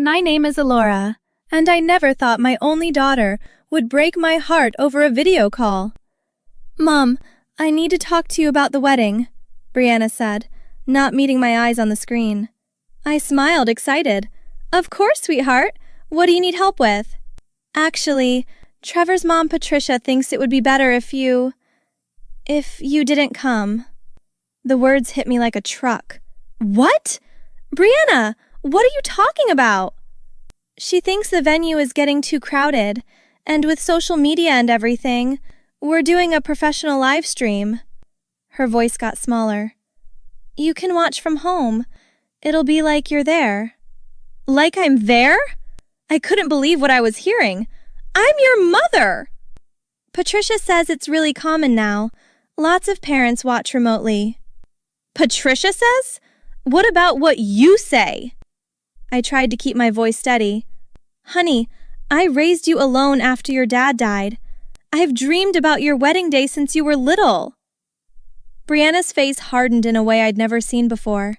My name is Alora, and I never thought my only daughter would break my heart over a video call. Mom, I need to talk to you about the wedding, Brianna said, not meeting my eyes on the screen. I smiled, excited. Of course, sweetheart. What do you need help with? Actually, Trevor's mom, Patricia, thinks it would be better if you didn't come. The words hit me like a truck. What? Brianna, what are you talking about? She thinks the venue is getting too crowded, and with social media and everything, we're doing a professional live stream. Her voice got smaller. You can watch from home. It'll be like you're there. Like I'm there? I couldn't believe what I was hearing. I'm your mother! Patricia says it's really common now. Lots of parents watch remotely. Patricia says? What about what you say? I tried to keep my voice steady. Honey, I raised you alone after your dad died. I've dreamed about your wedding day since you were little. Brianna's face hardened in a way I'd never seen before.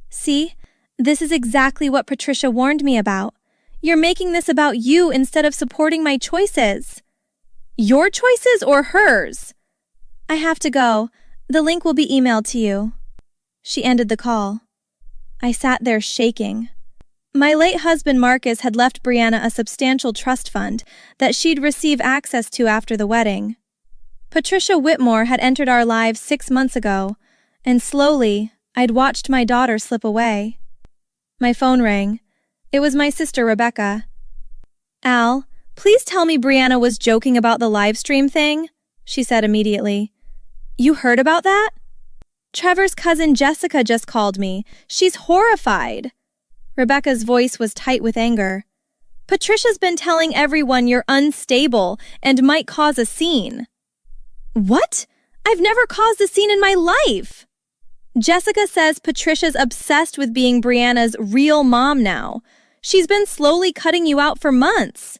See, this is exactly what Patricia warned me about. You're making this about you instead of supporting my choices. Your choices or hers? I have to go. The link will be emailed to you. She ended the call. I sat there shaking. My late husband Marcus had left Brianna a substantial trust fund that she'd receive access to after the wedding. Patricia Whitmore had entered our lives 6 months ago, and slowly I'd watched my daughter slip away. My phone rang. It was my sister Rebecca. Al, please tell me Brianna was joking about the live stream thing, she said immediately. You heard about that? Trevor's cousin Jessica just called me. She's horrified. Rebecca's voice was tight with anger. Patricia's been telling everyone you're unstable and might cause a scene. What? I've never caused a scene in my life. Jessica says Patricia's obsessed with being Brianna's real mom now. She's been slowly cutting you out for months.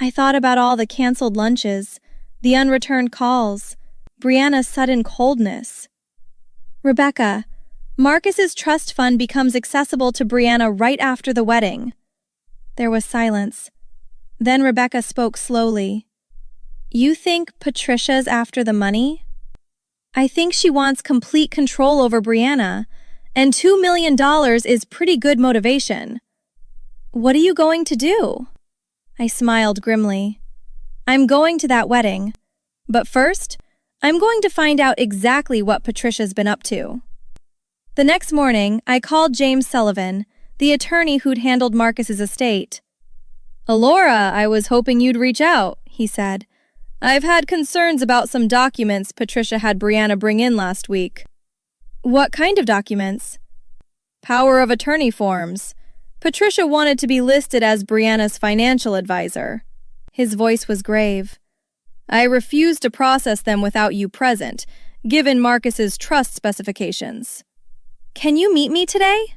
I thought about all the canceled lunches, the unreturned calls, Brianna's sudden coldness. Rebecca, Marcus's trust fund becomes accessible to Brianna right after the wedding. There was silence. Then Rebecca spoke slowly. You think Patricia's after the money? I think she wants complete control over Brianna, and $2 million is pretty good motivation. What are you going to do? I smiled grimly. I'm going to that wedding, but first, I'm going to find out exactly what Patricia's been up to. The next morning, I called James Sullivan, the attorney who'd handled Marcus's estate. Alora, I was hoping you'd reach out, he said. I've had concerns about some documents Patricia had Brianna bring in last week. What kind of documents? Power of attorney forms. Patricia wanted to be listed as Brianna's financial advisor. His voice was grave. I refused to process them without you present, given Marcus's trust specifications. Can you meet me today?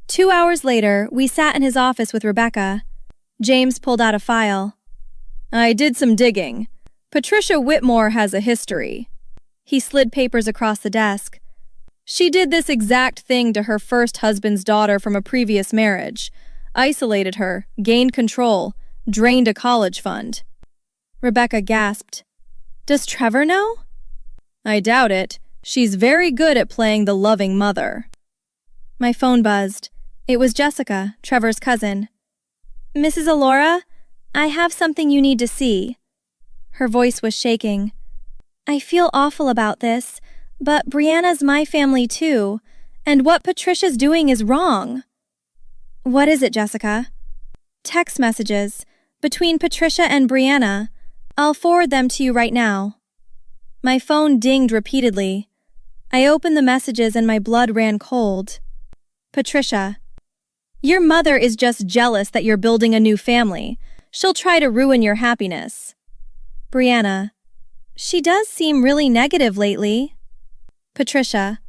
2 hours later, we sat in his office with Rebecca. James pulled out a file. I did some digging. Patricia Whitmore has a history. He slid papers across the desk. She did this exact thing to her first husband's daughter from a previous marriage. Isolated her, gained control, drained a college fund. Rebecca gasped. Does Trevor know? I doubt it. She's very good at playing the loving mother. My phone buzzed. It was Jessica, Trevor's cousin. Mrs. Alora, I have something you need to see. Her voice was shaking. I feel awful about this, but Brianna's my family too, and what Patricia's doing is wrong. What is it, Jessica? Text messages between Patricia and Brianna. I'll forward them to you right now. My phone dinged repeatedly. I opened the messages and my blood ran cold. Patricia, your mother is just jealous that you're building a new family. She'll try to ruin your happiness. Brianna, she does seem really negative lately. Patricia,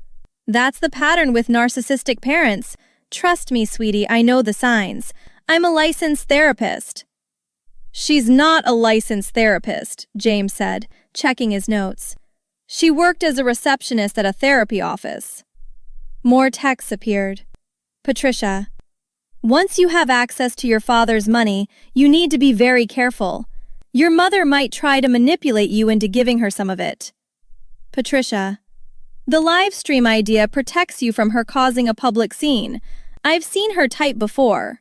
that's the pattern with narcissistic parents. Trust me, sweetie, I know the signs. I'm a licensed therapist. She's not a licensed therapist, James said, checking his notes. She worked as a receptionist at a therapy office. More texts appeared. Patricia, Once you have access to your father's money, you need to be very careful. Your mother might try to manipulate you into giving her some of it. Patricia, the live stream idea protects you from her causing a public scene. I've seen her type before.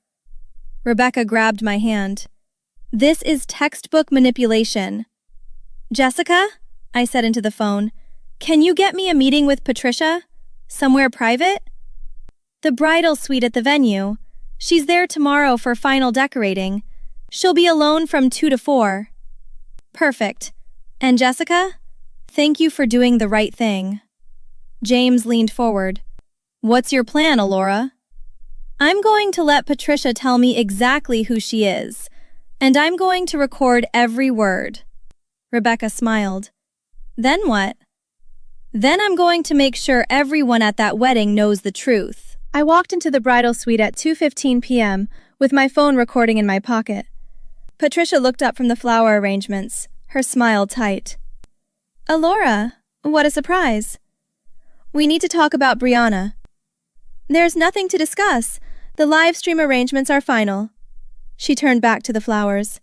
Rebecca grabbed my hand. This is textbook manipulation. Jessica, I said into the phone, can you get me a meeting with Patricia? Somewhere private? The bridal suite at the venue. She's there tomorrow for final decorating. She'll be alone from 2 to 4. Perfect. And Jessica? Thank you for doing the right thing. James leaned forward. What's your plan, Alora? I'm going to let Patricia tell me exactly who she is, and I'm going to record every word. Rebecca smiled. Then what? Then I'm going to make sure everyone at that wedding knows the truth. I walked into the bridal suite at 2:15 p.m. with my phone recording in my pocket. Patricia looked up from the flower arrangements, her smile tight. Alora, what a surprise. We need to talk about Brianna. There's nothing to discuss. The live stream arrangements are final. She turned back to the flowers.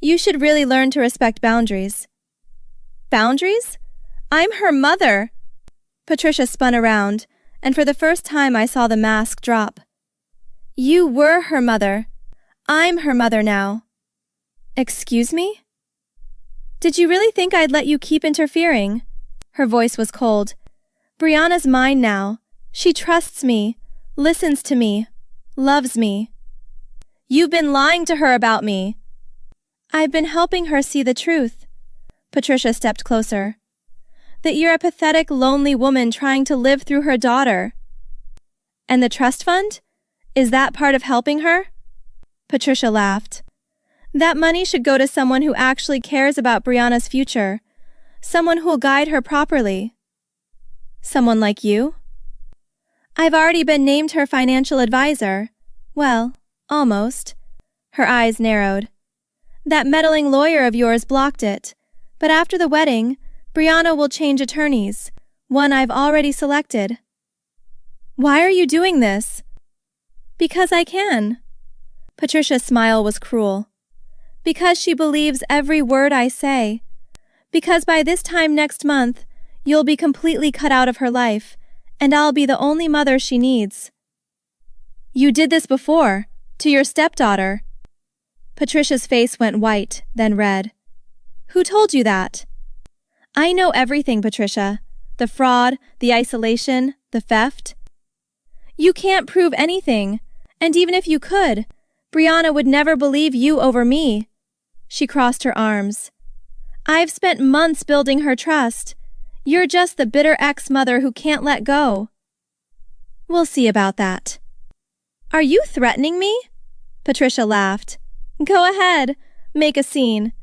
You should really learn to respect boundaries. Boundaries? I'm her mother. Patricia spun around, and for the first time I saw the mask drop. You were her mother. I'm her mother now. Excuse me? Did you really think I'd let you keep interfering? Her voice was cold. Brianna's mine now. She trusts me, listens to me, loves me. You've been lying to her about me. I've been helping her see the truth. Patricia stepped closer. That you're a pathetic, lonely woman trying to live through her daughter. And the trust fund? Is that part of helping her? Patricia laughed. That money should go to someone who actually cares about Brianna's future. Someone who'll guide her properly. Someone like you? I've already been named her financial advisor. Well, almost. Her eyes narrowed. That meddling lawyer of yours blocked it. But after the wedding, Brianna will change attorneys, one I've already selected. Why are you doing this? Because I can. Patricia's smile was cruel. Because she believes every word I say. Because by this time next month, you'll be completely cut out of her life, and I'll be the only mother she needs. You did this before, to your stepdaughter. Patricia's face went white, then red. Who told you that? I know everything, Patricia. The fraud, the isolation, the theft. You can't prove anything, and even if you could, Brianna would never believe you over me. She crossed her arms. I've spent months building her trust. You're just the bitter ex-mother who can't let go. We'll see about that. Are you threatening me? Patricia laughed. Go ahead. Make a scene.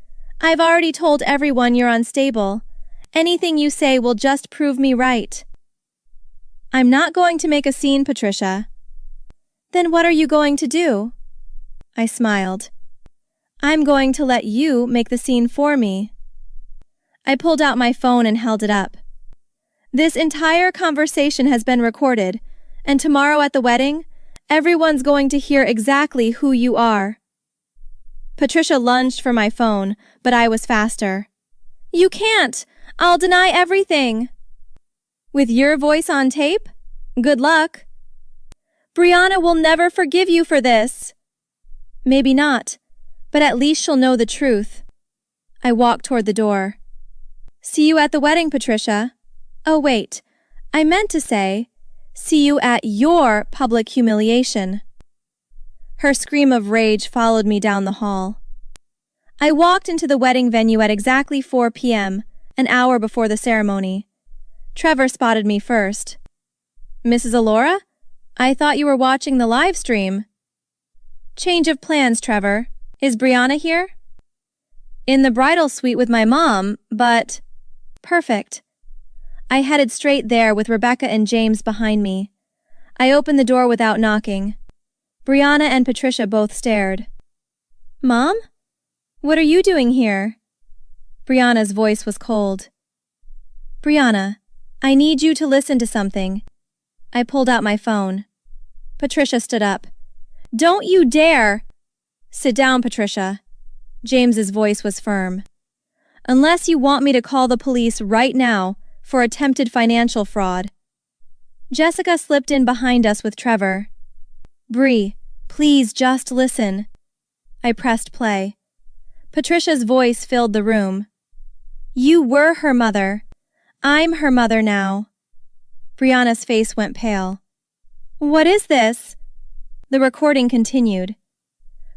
I've already told everyone you're unstable. Anything you say will just prove me right. I'm not going to make a scene, Patricia. Then what are you going to do? I smiled. I'm going to let you make the scene for me. I pulled out my phone and held it up. This entire conversation has been recorded, and tomorrow at the wedding, everyone's going to hear exactly who you are. Patricia lunged for my phone, but I was faster. You can't! I'll deny everything! With your voice on tape? Good luck. Brianna will never forgive you for this. Maybe not, but at least she'll know the truth. I walked toward the door. See you at the wedding, Patricia. Oh, wait. I meant to say, see you at your public humiliation. Her scream of rage followed me down the hall. I walked into the wedding venue at exactly 4 p.m., an hour before the ceremony. Trevor spotted me first. Mrs. Alora? I thought you were watching the live stream. Change of plans, Trevor. Is Brianna here? In the bridal suite with my mom, but... Perfect. I headed straight there with Rebecca and James behind me. I opened the door without knocking. Brianna and Patricia both stared. Mom? What are you doing here? Brianna's voice was cold. Brianna, I need you to listen to something. I pulled out my phone. Patricia stood up. Don't you dare! Sit down, Patricia. James's voice was firm. Unless you want me to call the police right now for attempted financial fraud. Jessica slipped in behind us with Trevor. Bree, please just listen. I pressed play. Patricia's voice filled the room. You were her mother. I'm her mother now. Brianna's face went pale. What is this? The recording continued.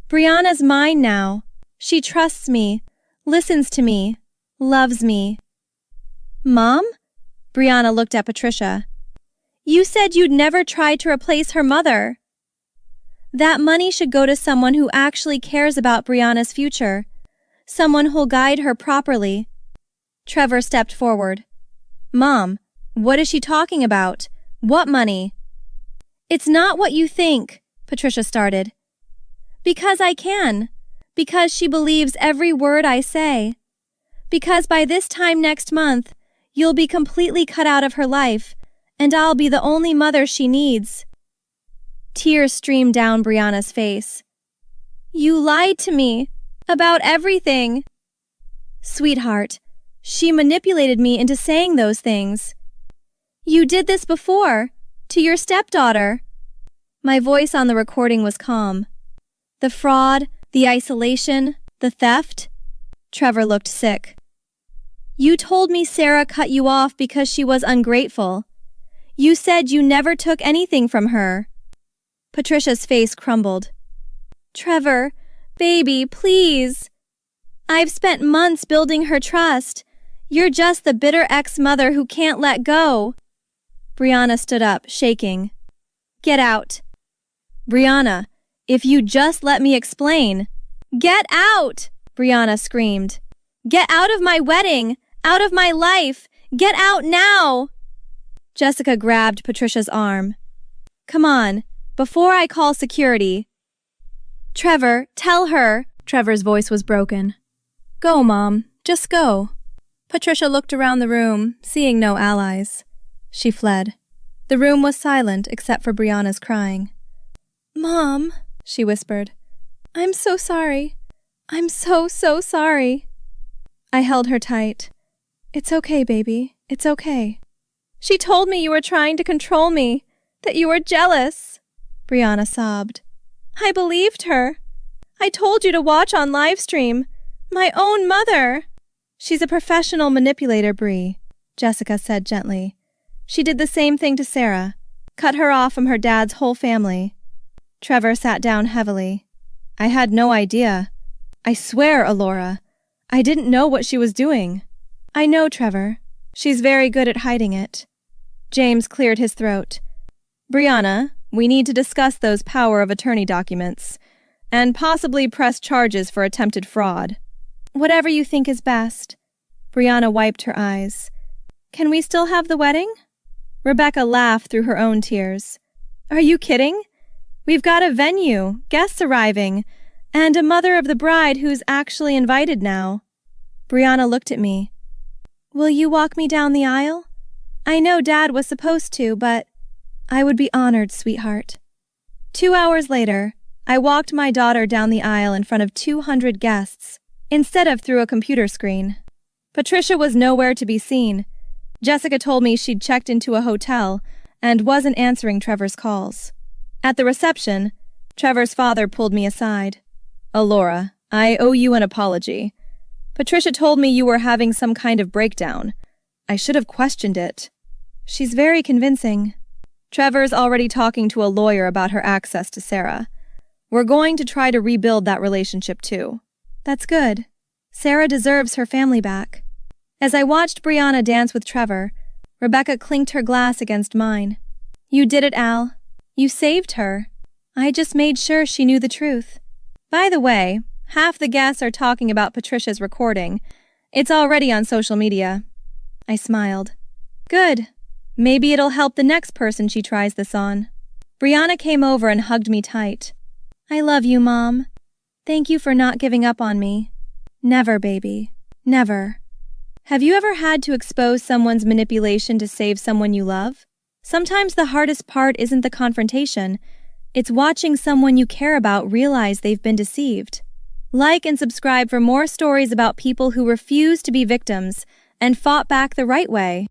Brianna's mine now. She trusts me, listens to me, loves me. Mom? Brianna looked at Patricia. You said you'd never tried to replace her mother. That money should go to someone who actually cares about Brianna's future, someone who'll guide her properly. Trevor stepped forward. Mom, what is she talking about? What money? It's not what you think, Patricia started. Because I can. Because she believes every word I say. Because by this time next month, you'll be completely cut out of her life, and I'll be the only mother she needs. Tears streamed down Brianna's face. You lied to me about everything. Sweetheart, she manipulated me into saying those things. You did this before, to your stepdaughter. My voice on the recording was calm. The fraud, the isolation, the theft. Trevor looked sick. You told me Sarah cut you off because she was ungrateful. You said you never took anything from her. Patricia's face crumbled. Trevor, baby, please. I've spent months building her trust. You're just the bitter ex-mother who can't let go. Brianna stood up, shaking. Get out. Brianna, if you just let me explain. Get out! Brianna screamed. Get out of my wedding! Out of my life! Get out now! Jessica grabbed Patricia's arm. Come on, before I call security. Trevor, tell her. Trevor's voice was broken. Go, Mom. Just go. Patricia looked around the room, seeing no allies. She fled. The room was silent except for Brianna's crying. Mom, she whispered. I'm so sorry. I'm so sorry. I held her tight. It's okay, baby. It's okay. She told me you were trying to control me, that you were jealous. Brianna sobbed. I believed her. I told you to watch on Livestream. My own mother. She's a professional manipulator, Bree, Jessica said gently. She did the same thing to Sarah, cut her off from her dad's whole family. Trevor sat down heavily. I had no idea. I swear, Alora, I didn't know what she was doing. I know, Trevor. She's very good at hiding it. James cleared his throat. Brianna, we need to discuss those power of attorney documents, and possibly press charges for attempted fraud. Whatever you think is best. Brianna wiped her eyes. Can we still have the wedding? Rebecca laughed through her own tears. Are you kidding? We've got a venue, guests arriving, and a mother of the bride who's actually invited now. Brianna looked at me. Will you walk me down the aisle? I know Dad was supposed to, but I would be honored, sweetheart. 2 hours later, I walked my daughter down the aisle in front of 200 guests, instead of through a computer screen. Patricia was nowhere to be seen. Jessica told me she'd checked into a hotel and wasn't answering Trevor's calls. At the reception, Trevor's father pulled me aside. Alora, I owe you an apology. Patricia told me you were having some kind of breakdown. I should have questioned it. She's very convincing. Trevor's already talking to a lawyer about her access to Sarah. We're going to try to rebuild that relationship too. That's good. Sarah deserves her family back. As I watched Brianna dance with Trevor, Rebecca clinked her glass against mine. You did it, Al. You saved her. I just made sure she knew the truth. By the way, half the guests are talking about Patricia's recording. It's already on social media. I smiled. Good. Maybe it'll help the next person she tries this on. Brianna came over and hugged me tight. I love you, Mom. Thank you for not giving up on me. Never, baby. Never. Have you ever had to expose someone's manipulation to save someone you love? Sometimes the hardest part isn't the confrontation. It's watching someone you care about realize they've been deceived. Like and subscribe for more stories about people who refused to be victims and fought back the right way.